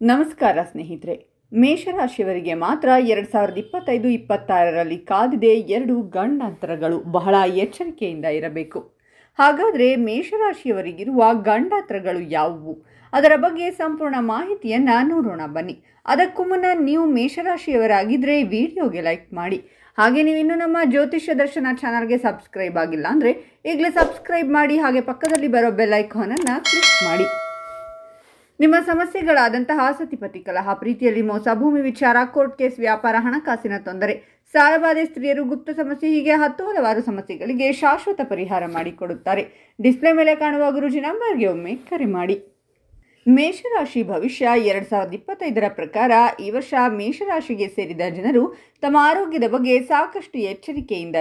ನಮಸ್ಕಾರ ಸ್ನೇಹಿತರೆ. ಮೇಷರಾಶಿಯವರಿಗೆ ಮಾತ್ರ 2025-26ರಲ್ಲಿ ಕಾದಿದೆ 2 ಗಂಡಾಂತರಗಳು. ಬಹಳ ಎಚ್ಚರಿಕೆಯಿಂದ ಇರಬೇಕು. ಹಾಗಾದರೆ ಮೇಷರಾಶಿಯವರಿಗಿರುವ ಗಂಡಾಂತರಗಳು ಯಾವುವು? ಅದರ ಬಗ್ಗೆ ಸಂಪೂರ್ಣ ಮಾಹಿತಿಯನ್ನು ನೋಡೋಣ ಬನ್ನಿ. ಅದಕ್ಕೂ ಮುನ್ನ ನೀವು ಮೇಷರಾಶಿಯವರಾಗಿದ್ದರೆ ವಿಡಿಯೋಗೆ ಲೈಕ್ ಮಾಡಿ. ಹಾಗೆ ನೀವು ಇನ್ನೂ ನಮ್ಮ ಜ್ಯೋತಿಷ್ಯ ದರ್ಶನ ಚಾನಲ್ಗೆ ಸಬ್ಸ್ಕ್ರೈಬ್ ಆಗಿಲ್ಲ ಅಂದರೆ ಈಗಲೇ ಸಬ್ಸ್ಕ್ರೈಬ್ ಮಾಡಿ. ಹಾಗೆ ಪಕ್ಕದಲ್ಲಿ ಬರೋ ಬೆಲ್ ಐಕಾನನ್ನು ಕ್ಲಿಕ್ ಮಾಡಿ. ನಿಮ್ಮ ಸಮಸ್ಯೆಗಳಾದಂತಹ ಸತಿಪತಿ ಕಲಹ, ಪ್ರೀತಿಯಲ್ಲಿ ಮೋಸ, ಭೂಮಿ ವಿಚಾರ, ಕೋರ್ಟ್ ಕೇಸ್, ವ್ಯಾಪಾರ, ಹಣಕಾಸಿನ ತೊಂದರೆ, ಸಾಲಬಾಧೆ, ಸ್ತ್ರೀಯರು, ಗುಪ್ತ ಸಮಸ್ಯೆ, ಹೀಗೆ ಹಲವಾರು ಸಮಸ್ಯೆಗಳಿಗೆ ಶಾಶ್ವತ ಪರಿಹಾರ ಮಾಡಿಕೊಡುತ್ತಾರೆ. ಡಿಸ್ಪ್ಲೇ ಮೇಲೆ ಕಾಣುವ ಗುರೂಜಿ ನಂಬರ್ಗೆ ಒಮ್ಮೆ ಕರೆ ಮಾಡಿ. ಮೇಷರಾಶಿ ಭವಿಷ್ಯ 2025ರ ಪ್ರಕಾರ ಈ ವರ್ಷ ಮೇಷರಾಶಿಗೆ ಸೇರಿದ ಜನರು ತಮ್ಮ ಆರೋಗ್ಯದ ಬಗ್ಗೆ ಸಾಕಷ್ಟು ಎಚ್ಚರಿಕೆಯಿಂದ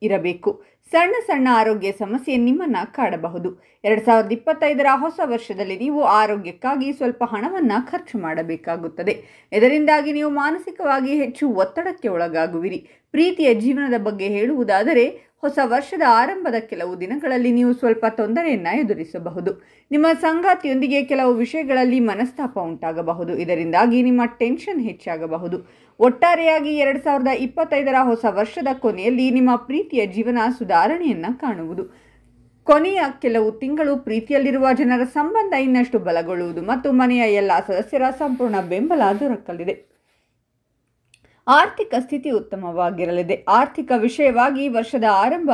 ಇರಬೇಕು. ಸಣ್ಣ ಆರೋಗ್ಯ ಸಮಸ್ಯೆ ನಿಮ್ಮನ್ನು ಕಾಡಬಹುದು. 2025ರ ಹೊಸ ವರ್ಷದಲ್ಲಿ ನೀವು ಆರೋಗ್ಯಕ್ಕಾಗಿ ಸ್ವಲ್ಪ ಹಣವನ್ನು ಖರ್ಚು ಮಾಡಬೇಕಾಗುತ್ತದೆ. ಇದರಿಂದಾಗಿ ನೀವು ಮಾನಸಿಕವಾಗಿ ಹೆಚ್ಚು ಒತ್ತಡಕ್ಕೆ ಒಳಗಾಗುವಿರಿ. ಪ್ರೀತಿಯ ಜೀವನದ ಬಗ್ಗೆ ಹೇಳುವುದಾದರೆ, ಹೊಸ ವರ್ಷದ ಆರಂಭದ ಕೆಲವು ದಿನಗಳಲ್ಲಿ ನೀವು ಸ್ವಲ್ಪ ತೊಂದರೆಯನ್ನು ಎದುರಿಸಬಹುದು. ನಿಮ್ಮ ಸಂಗಾತಿಯೊಂದಿಗೆ ಕೆಲವು ವಿಷಯಗಳಲ್ಲಿ ಮನಸ್ತಾಪ ಉಂಟಾಗಬಹುದು. ಇದರಿಂದಾಗಿ ನಿಮ್ಮ ಟೆನ್ಷನ್ ಹೆಚ್ಚಾಗಬಹುದು. ಒಟ್ಟಾರೆಯಾಗಿ 2025ರ ಹೊಸ ವರ್ಷದ ಕೊನೆಯಲ್ಲಿ ನಿಮ್ಮ ಪ್ರೀತಿಯ ಜೀವನ ಸುಧಾರಣೆಯನ್ನು ಕಾಣುವುದು. ಕೊನೆಯ ಕೆಲವು ತಿಂಗಳು ಪ್ರೀತಿಯಲ್ಲಿರುವ ಜನರ ಸಂಬಂಧ ಇನ್ನಷ್ಟು ಬಲಗೊಳ್ಳುವುದು ಮತ್ತು ಮನೆಯ ಎಲ್ಲ ಸದಸ್ಯರ ಸಂಪೂರ್ಣ ಬೆಂಬಲ ದೊರಕಲಿದೆ. ಆರ್ಥಿಕ ಸ್ಥಿತಿ ಉತ್ತಮವಾಗಿರಲಿದೆ. ಆರ್ಥಿಕ ವಿಷಯವಾಗಿ ವರ್ಷದ ಆರಂಭ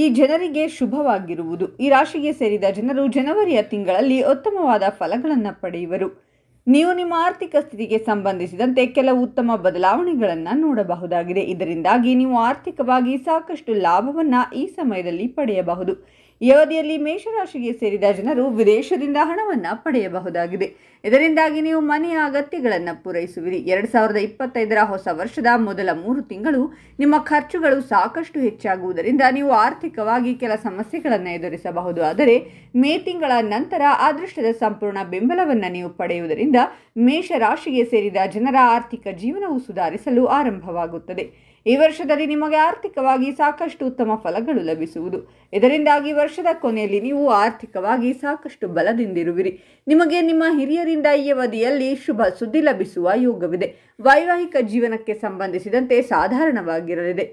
ಈ ಜನರಿಗೆ ಶುಭವಾಗಿರುವುದು. ಈ ರಾಶಿಗೆ ಸೇರಿದ ಜನರು ಜನವರಿಯ ತಿಂಗಳಲ್ಲಿ ಉತ್ತಮವಾದ ಫಲಗಳನ್ನು ಪಡೆಯುವರು. ನೀವು ನಿಮ್ಮ ಆರ್ಥಿಕ ಸ್ಥಿತಿಗೆ ಸಂಬಂಧಿಸಿದಂತೆ ಕೆಲವು ಉತ್ತಮ ಬದಲಾವಣೆಗಳನ್ನು ನೋಡಬಹುದಾಗಿದೆ. ಇದರಿಂದಾಗಿ ನೀವು ಆರ್ಥಿಕವಾಗಿ ಸಾಕಷ್ಟು ಲಾಭವನ್ನು ಈ ಸಮಯದಲ್ಲಿ ಪಡೆಯಬಹುದು. ಈ ಅವಧಿಯಲ್ಲಿ ಮೇಷರಾಶಿಗೆ ಸೇರಿದ ಜನರು ವಿದೇಶದಿಂದ ಹಣವನ್ನು ಪಡೆಯಬಹುದಾಗಿದೆ. ಇದರಿಂದಾಗಿ ನೀವು ಮನೆಯ ಅಗತ್ಯಗಳನ್ನು ಪೂರೈಸುವಿರಿ. 2025ರ ಹೊಸ ವರ್ಷದ ಮೊದಲ 3 ತಿಂಗಳು ನಿಮ್ಮ ಖರ್ಚುಗಳು ಸಾಕಷ್ಟು ಹೆಚ್ಚಾಗುವುದರಿಂದ ನೀವು ಆರ್ಥಿಕವಾಗಿ ಕೆಲ ಸಮಸ್ಯೆಗಳನ್ನು ಎದುರಿಸಬಹುದು. ಆದರೆ ಮೇ ತಿಂಗಳ ನಂತರ ಅದೃಷ್ಟದ ಸಂಪೂರ್ಣ ಬೆಂಬಲವನ್ನು ನೀವು ಪಡೆಯುವುದರಿಂದ ಮೇಷರಾಶಿಗೆ ಸೇರಿದ ಜನರ ಆರ್ಥಿಕ ಜೀವನವು ಸುಧಾರಿಸಲು ಆರಂಭವಾಗುತ್ತದೆ. ಈ ವರ್ಷದಲ್ಲಿ ನಿಮಗೆ ಆರ್ಥಿಕವಾಗಿ ಸಾಕಷ್ಟು ಉತ್ತಮ ಫಲಗಳು ಲಭಿಸುವುದು. ಇದರಿಂದಾಗಿ ವರ್ಷದ ಕೊನೆಯಲ್ಲಿ ನೀವು ಆರ್ಥಿಕವಾಗಿ ಸಾಕಷ್ಟು ಬಲದಿಂದಿರುವಿರಿ. ನಿಮಗೆ ನಿಮ್ಮ ಹಿರಿಯರಿಂದ ಈ ಅವಧಿಯಲ್ಲಿ ಶುಭ ಸುದ್ದಿ ಲಭಿಸುವ ಯೋಗವಿದೆ. ವೈವಾಹಿಕ ಜೀವನಕ್ಕೆ ಸಂಬಂಧಿಸಿದಂತೆ ಸಾಧಾರಣವಾಗಿರಲಿದೆ.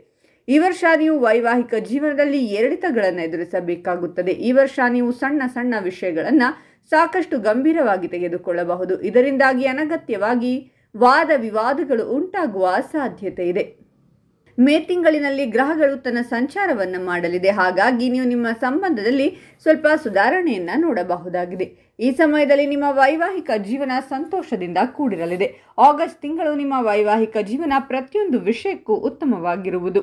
ಈ ವರ್ಷ ನೀವು ವೈವಾಹಿಕ ಜೀವನದಲ್ಲಿ ಏರಿಳಿತಗಳನ್ನು ಎದುರಿಸಬೇಕಾಗುತ್ತದೆ. ಈ ವರ್ಷ ನೀವು ಸಣ್ಣ ವಿಷಯಗಳನ್ನು ಸಾಕಷ್ಟು ಗಂಭೀರವಾಗಿ ತೆಗೆದುಕೊಳ್ಳಬಹುದು. ಇದರಿಂದಾಗಿ ಅನಗತ್ಯವಾಗಿ ವಾದ ವಿವಾದಗಳು ಉಂಟಾಗುವ ಸಾಧ್ಯತೆ ಇದೆ. ಮೇ ತಿಂಗಳಿನಲ್ಲಿ ಗ್ರಹಗಳು ತನ್ನ ಸಂಚಾರವನ್ನು ಮಾಡಲಿದೆ. ಹಾಗಾಗಿ ನೀವು ನಿಮ್ಮ ಸಂಬಂಧದಲ್ಲಿ ಸ್ವಲ್ಪ ಸುಧಾರಣೆಯನ್ನು ನೋಡಬಹುದಾಗಿದೆ. ಈ ಸಮಯದಲ್ಲಿ ನಿಮ್ಮ ವೈವಾಹಿಕ ಜೀವನ ಸಂತೋಷದಿಂದ ಕೂಡಿರಲಿದೆ. ಆಗಸ್ಟ್ ತಿಂಗಳು ನಿಮ್ಮ ವೈವಾಹಿಕ ಜೀವನ ಪ್ರತಿಯೊಂದು ವಿಷಯಕ್ಕೂ ಉತ್ತಮವಾಗಿರುವುದು.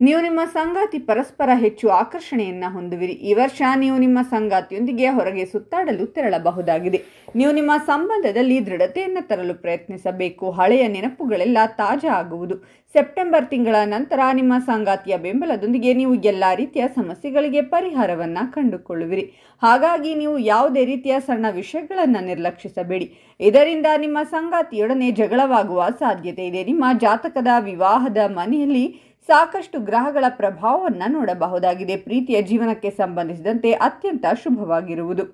ನೀವು ನಿಮ್ಮ ಸಂಗಾತಿ ಪರಸ್ಪರ ಹೆಚ್ಚು ಆಕರ್ಷಣೆಯನ್ನು ಹೊಂದುವಿರಿ. ಈ ವರ್ಷ ನೀವು ನಿಮ್ಮ ಸಂಗಾತಿಯೊಂದಿಗೆ ಹೊರಗೆ ಸುತ್ತಾಡಲು ತೆರಳಬಹುದಾಗಿದೆ. ನೀವು ನಿಮ್ಮ ಸಂಬಂಧದಲ್ಲಿ ದೃಢತೆಯನ್ನು ತರಲು ಪ್ರಯತ್ನಿಸಬೇಕು. ಹಳೆಯ ನೆನಪುಗಳೆಲ್ಲ ತಾಜಾ ಆಗುವುದು. ಸೆಪ್ಟೆಂಬರ್ ತಿಂಗಳ ನಂತರ ನಿಮ್ಮ ಸಂಗಾತಿಯ ಬೆಂಬಲದೊಂದಿಗೆ ನೀವು ಎಲ್ಲ ರೀತಿಯ ಸಮಸ್ಯೆಗಳಿಗೆ ಪರಿಹಾರವನ್ನು ಕಂಡುಕೊಳ್ಳುವಿರಿ. ಹಾಗಾಗಿ ನೀವು ಯಾವುದೇ ರೀತಿಯ ಸಣ್ಣ ವಿಷಯಗಳನ್ನು ನಿರ್ಲಕ್ಷಿಸಬೇಡಿ. ಇದರಿಂದ ನಿಮ್ಮ ಸಂಗಾತಿಯೊಡನೆ ಜಗಳವಾಗುವ ಸಾಧ್ಯತೆ ಇದೆ. ನಿಮ್ಮ ಜಾತಕದ ವಿವಾಹದ ಮನೆಯಲ್ಲಿ ಸಾಕಷ್ಟು ಗ್ರಹಗಳ ಪ್ರಭಾವವನ್ನು ನೋಡಬಹುದಾಗಿದೆ. ಪ್ರೀತಿಯ ಜೀವನಕ್ಕೆ ಸಂಬಂಧಿಸಿದಂತೆ ಅತ್ಯಂತ ಶುಭವಾಗಿರುವುದು.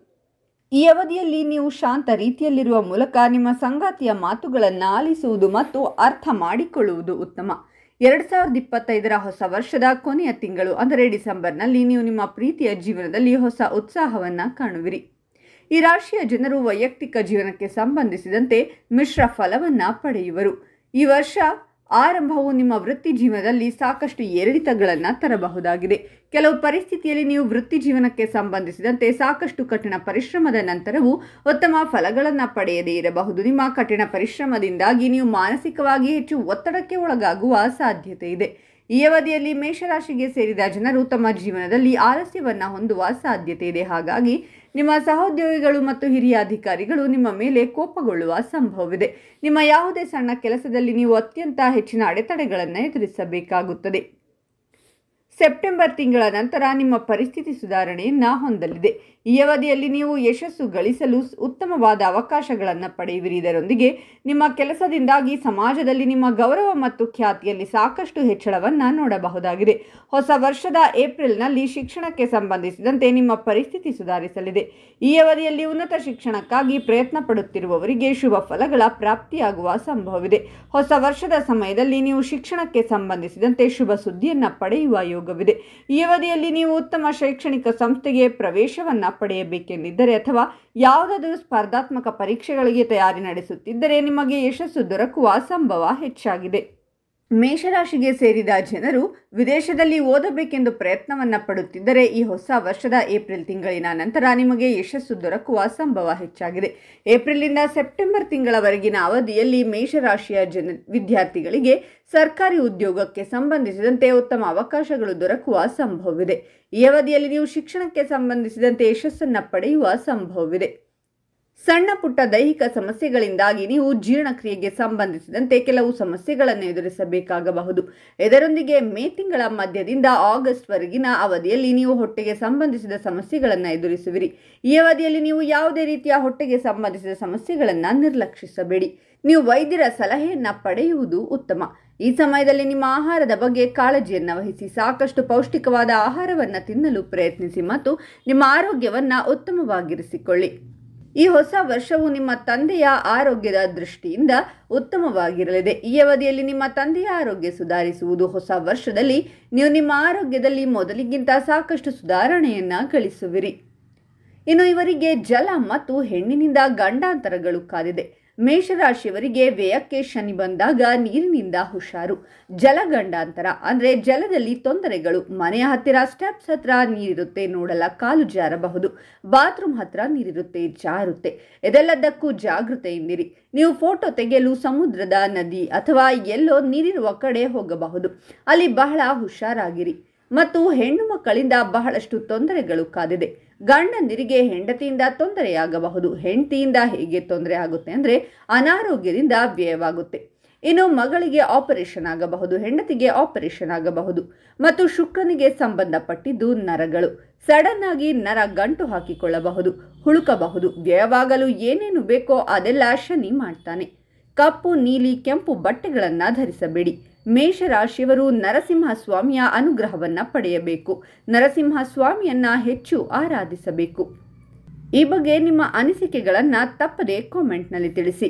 ಈ ಅವಧಿಯಲ್ಲಿ ನೀವು ಶಾಂತ ರೀತಿಯಲ್ಲಿರುವ ಮೂಲಕ ನಿಮ್ಮ ಸಂಗಾತಿಯ ಮಾತುಗಳನ್ನು ಆಲಿಸುವುದು ಮತ್ತು ಅರ್ಥ ಮಾಡಿಕೊಳ್ಳುವುದು ಉತ್ತಮ. 2025ರ ಹೊಸ ವರ್ಷದ ಕೊನೆಯ ತಿಂಗಳು ಅಂದರೆ ಡಿಸೆಂಬರ್ನಲ್ಲಿ ನೀವು ನಿಮ್ಮ ಪ್ರೀತಿಯ ಜೀವನದಲ್ಲಿ ಹೊಸ ಉತ್ಸಾಹವನ್ನು ಕಾಣುವಿರಿ. ಈ ರಾಶಿಯ ಜನರು ವೈಯಕ್ತಿಕ ಜೀವನಕ್ಕೆ ಸಂಬಂಧಿಸಿದಂತೆ ಮಿಶ್ರ ಫಲವನ್ನು ಪಡೆಯುವರು. ಈ ವರ್ಷ ಆರಂಭವು ನಿಮ್ಮ ವೃತ್ತಿ ಜೀವನದಲ್ಲಿ ಸಾಕಷ್ಟು ಏರಿಳಿತಗಳನ್ನು ತರಬಹುದಾಗಿದೆ. ಕೆಲವು ಪರಿಸ್ಥಿತಿಯಲ್ಲಿ ನೀವು ವೃತ್ತಿ ಜೀವನಕ್ಕೆ ಸಂಬಂಧಿಸಿದಂತೆ ಸಾಕಷ್ಟು ಕಠಿಣ ಪರಿಶ್ರಮದ ನಂತರವೂ ಉತ್ತಮ ಫಲಗಳನ್ನು ಪಡೆಯದೇ ಇರಬಹುದು. ನಿಮ್ಮ ಕಠಿಣ ಪರಿಶ್ರಮದಿಂದಾಗಿ ನೀವು ಮಾನಸಿಕವಾಗಿ ಹೆಚ್ಚು ಒತ್ತಡಕ್ಕೆ ಒಳಗಾಗುವ ಸಾಧ್ಯತೆ ಇದೆ. ಈ ಅವಧಿಯಲ್ಲಿ ಮೇಷರಾಶಿಗೆ ಸೇರಿದ ಜನರು ತಮ್ಮ ಜೀವನದಲ್ಲಿ ಆಲಸ್ಯವನ್ನು ಹೊಂದುವ ಸಾಧ್ಯತೆ ಇದೆ. ಹಾಗಾಗಿ ನಿಮ್ಮ ಸಹೋದ್ಯೋಗಿಗಳು ಮತ್ತು ಹಿರಿಯ ಅಧಿಕಾರಿಗಳು ನಿಮ್ಮ ಮೇಲೆ ಕೋಪಗೊಳ್ಳುವ ಸಂಭವವಿದೆ. ನಿಮ್ಮ ಯಾವುದೇ ಸಣ್ಣ ಕೆಲಸದಲ್ಲಿ ನೀವು ಅತ್ಯಂತ ಹೆಚ್ಚಿನ ಅಡೆತಡೆಗಳನ್ನು ಎದುರಿಸಬೇಕಾಗುತ್ತದೆ. ಸೆಪ್ಟೆಂಬರ್ ತಿಂಗಳ ನಂತರ ನಿಮ್ಮ ಪರಿಸ್ಥಿತಿ ಸುಧಾರಣೆಯನ್ನು ಹೊಂದಲಿದೆ. ಈ ಅವಧಿಯಲ್ಲಿ ನೀವು ಯಶಸ್ಸು ಗಳಿಸಲು ಉತ್ತಮವಾದ ಅವಕಾಶಗಳನ್ನು ಪಡೆಯುವಿರಿ. ಇದರೊಂದಿಗೆ ನಿಮ್ಮ ಕೆಲಸದಿಂದಾಗಿ ಸಮಾಜದಲ್ಲಿ ನಿಮ್ಮ ಗೌರವ ಮತ್ತು ಖ್ಯಾತಿಯಲ್ಲಿ ಸಾಕಷ್ಟು ಹೆಚ್ಚಳವನ್ನು ನೋಡಬಹುದಾಗಿದೆ. ಹೊಸ ವರ್ಷದ ಏಪ್ರಿಲ್ನಲ್ಲಿ ಶಿಕ್ಷಣಕ್ಕೆ ಸಂಬಂಧಿಸಿದಂತೆ ನಿಮ್ಮ ಪರಿಸ್ಥಿತಿ ಸುಧಾರಿಸಲಿದೆ. ಈ ಅವಧಿಯಲ್ಲಿ ಉನ್ನತ ಶಿಕ್ಷಣಕ್ಕಾಗಿ ಪ್ರಯತ್ನ ಪಡುತ್ತಿರುವವರಿಗೆ ಶುಭ ಫಲಗಳ ಪ್ರಾಪ್ತಿಯಾಗುವ ಸಂಭವವಿದೆ. ಹೊಸ ವರ್ಷದ ಸಮಯದಲ್ಲಿ ನೀವು ಶಿಕ್ಷಣಕ್ಕೆ ಸಂಬಂಧಿಸಿದಂತೆ ಶುಭ ಸುದ್ದಿಯನ್ನು ಪಡೆಯುವ ಯೋಗವಿದೆ. ಈ ಅವಧಿಯಲ್ಲಿ ನೀವು ಉತ್ತಮ ಶೈಕ್ಷಣಿಕ ಸಂಸ್ಥೆಗೆ ಪ್ರವೇಶವನ್ನು ಪಡೆಯಬೇಕೆಂದಿದ್ದರೆ ಅಥವಾ ಯಾವುದಾದರೂ ಸ್ಪರ್ಧಾತ್ಮಕ ಪರೀಕ್ಷೆಗಳಿಗೆ ತಯಾರಿ ನಡೆಸುತ್ತಿದ್ದರೆ ನಿಮಗೆ ಯಶಸ್ಸು ದೊರಕುವ ಸಂಭವ ಹೆಚ್ಚಾಗಿದೆ. ಮೇಷರಾಶಿಗೆ ಸೇರಿದ ಜನರು ವಿದೇಶದಲ್ಲಿ ಓದಬೇಕೆಂದು ಪ್ರಯತ್ನವನ್ನು ಪಡುತ್ತಿದ್ದರೆ ಈ ಹೊಸ ವರ್ಷದ ಏಪ್ರಿಲ್ ತಿಂಗಳಿನ ನಂತರ ನಿಮಗೆ ಯಶಸ್ಸು ದೊರಕುವ ಸಂಭವ ಹೆಚ್ಚಾಗಿದೆ. ಏಪ್ರಿಲ್ನಿಂದ ಸೆಪ್ಟೆಂಬರ್ ತಿಂಗಳವರೆಗಿನ ಅವಧಿಯಲ್ಲಿ ಮೇಷರಾಶಿಯ ವಿದ್ಯಾರ್ಥಿಗಳಿಗೆ ಸರ್ಕಾರಿ ಉದ್ಯೋಗಕ್ಕೆ ಸಂಬಂಧಿಸಿದಂತೆ ಉತ್ತಮ ಅವಕಾಶಗಳು ದೊರಕುವ ಸಂಭವವಿದೆ. ಈ ಅವಧಿಯಲ್ಲಿ ನೀವು ಶಿಕ್ಷಣಕ್ಕೆ ಸಂಬಂಧಿಸಿದಂತೆ ಯಶಸ್ಸನ್ನು ಪಡೆಯುವ ಸಂಭವವಿದೆ. ಸಣ್ಣ ಪುಟ್ಟ ದೈಹಿಕ ಸಮಸ್ಯೆಗಳಿಂದಾಗಿ ನೀವು ಜೀರ್ಣಕ್ರಿಯೆಗೆ ಸಂಬಂಧಿಸಿದಂತೆ ಕೆಲವು ಸಮಸ್ಯೆಗಳನ್ನು ಎದುರಿಸಬೇಕಾಗಬಹುದು. ಇದರೊಂದಿಗೆ ಮೇ ತಿಂಗಳ ಮಧ್ಯದಿಂದ ಆಗಸ್ಟ್ ವರೆಗಿನ ಅವಧಿಯಲ್ಲಿ ನೀವು ಹೊಟ್ಟೆಗೆ ಸಂಬಂಧಿಸಿದ ಸಮಸ್ಯೆಗಳನ್ನು ಎದುರಿಸುವಿರಿ. ಈ ಅವಧಿಯಲ್ಲಿ ನೀವು ಯಾವುದೇ ರೀತಿಯ ಹೊಟ್ಟೆಗೆ ಸಂಬಂಧಿಸಿದ ಸಮಸ್ಯೆಗಳನ್ನು ನಿರ್ಲಕ್ಷಿಸಬೇಡಿ. ನೀವು ವೈದ್ಯರ ಸಲಹೆಯನ್ನು ಪಡೆಯುವುದು ಉತ್ತಮ. ಈ ಸಮಯದಲ್ಲಿ ನಿಮ್ಮ ಆಹಾರದ ಬಗ್ಗೆ ಕಾಳಜಿಯನ್ನು ವಹಿಸಿ. ಸಾಕಷ್ಟು ಪೌಷ್ಟಿಕವಾದ ಆಹಾರವನ್ನು ತಿನ್ನಲು ಪ್ರಯತ್ನಿಸಿ ಮತ್ತು ನಿಮ್ಮ ಆರೋಗ್ಯವನ್ನು ಉತ್ತಮವಾಗಿರಿಸಿಕೊಳ್ಳಿ. ಈ ಹೊಸ ವರ್ಷವು ನಿಮ್ಮ ತಂದೆಯ ಆರೋಗ್ಯದ ದೃಷ್ಟಿಯಿಂದ ಉತ್ತಮವಾಗಿರಲಿದೆ. ಈ ಅವಧಿಯಲ್ಲಿ ನಿಮ್ಮ ತಂದೆಯ ಆರೋಗ್ಯ ಸುಧಾರಿಸುವುದು. ಹೊಸ ವರ್ಷದಲ್ಲಿ ನೀವು ನಿಮ್ಮ ಆರೋಗ್ಯದಲ್ಲಿ ಮೊದಲಿಗಿಂತ ಸಾಕಷ್ಟು ಸುಧಾರಣೆಯನ್ನು ಗಳಿಸುವಿರಿ. ಇನ್ನು ಇವರಿಗೆ ಜಲ ಮತ್ತು ಹೆಣ್ಣಿನಿಂದ ಗಂಡಾಂತರಗಳು ಕಾದಿದೆ. ಮೇಷರಾಶಿಯವರಿಗೆ ವ್ಯಯಕ್ಕೆ ಶನಿ ಬಂದಾಗ ನೀರಿನಿಂದ ಹುಷಾರು. ಜಲಗಂಡಾಂತರ ಅಂದರೆ ಜಲದಲ್ಲಿ ತೊಂದರೆಗಳು. ಮನೆಯ ಹತ್ತಿರ ಸ್ಟೆಪ್ಸ್ ಹತ್ರ ನೀರಿರುತ್ತೆ, ನೋಡಲ್ಲ ಕಾಲು ಜಾರಬಹುದು. ಬಾತ್ರೂಮ್ ಹತ್ರ ನೀರಿರುತ್ತೆ, ಜಾರುತ್ತೆ. ಇದೆಲ್ಲದಕ್ಕೂ ಜಾಗೃತೆಯಿಂದಿರಿ. ನೀವು ಫೋಟೋ ತೆಗೆಯಲು ಸಮುದ್ರದ, ನದಿ ಅಥವಾ ಎಲ್ಲೋ ನೀರಿರುವ ಕಡೆ ಹೋಗಬಹುದು. ಅಲ್ಲಿ ಬಹಳ ಹುಷಾರಾಗಿರಿ. ಮತ್ತು ಹೆಣ್ಣು ಮಕ್ಕಳಿಂದ ಬಹಳಷ್ಟು ತೊಂದರೆಗಳು ಕಾದಿದೆ. ಗಂಡಂದಿರಿಗೆ ಹೆಂಡತಿಯಿಂದ ತೊಂದರೆಯಾಗಬಹುದು. ಹೆಂಡತಿಯಿಂದ ಹೇಗೆ ತೊಂದರೆ ಆಗುತ್ತೆ ಅಂದರೆ ಅನಾರೋಗ್ಯದಿಂದ ವ್ಯಯವಾಗುತ್ತೆ. ಇನ್ನು ಮಗಳಿಗೆ ಆಪರೇಷನ್ ಆಗಬಹುದು, ಹೆಂಡತಿಗೆ ಆಪರೇಷನ್ ಆಗಬಹುದು. ಮತ್ತು ಶುಕ್ರನಿಗೆ ಸಂಬಂಧಪಟ್ಟಿದ್ದು ನರಗಳು. ಸಡನ್ ಆಗಿ ನರ ಗಂಟು ಹಾಕಿಕೊಳ್ಳಬಹುದು, ಹುಳುಕಬಹುದು. ವ್ಯಯವಾಗಲು ಏನೇನು ಬೇಕೋ ಅದೆಲ್ಲ ಶನಿ ಮಾಡ್ತಾನೆ. ಕಪ್ಪು, ನೀಲಿ, ಕೆಂಪು ಬಟ್ಟೆಗಳನ್ನು ಧರಿಸಬೇಡಿ. ಮೇಷರಾಶಿಯವರು ನರಸಿಂಹಸ್ವಾಮಿಯ ಅನುಗ್ರಹವನ್ನು ಪಡೆಯಬೇಕು. ನರಸಿಂಹಸ್ವಾಮಿಯನ್ನ ಹೆಚ್ಚು ಆರಾಧಿಸಬೇಕು. ಈ ಬಗ್ಗೆ ನಿಮ್ಮ ಅನಿಸಿಕೆಗಳನ್ನು ತಪ್ಪದೆ ಕಾಮೆಂಟ್ನಲ್ಲಿ ತಿಳಿಸಿ.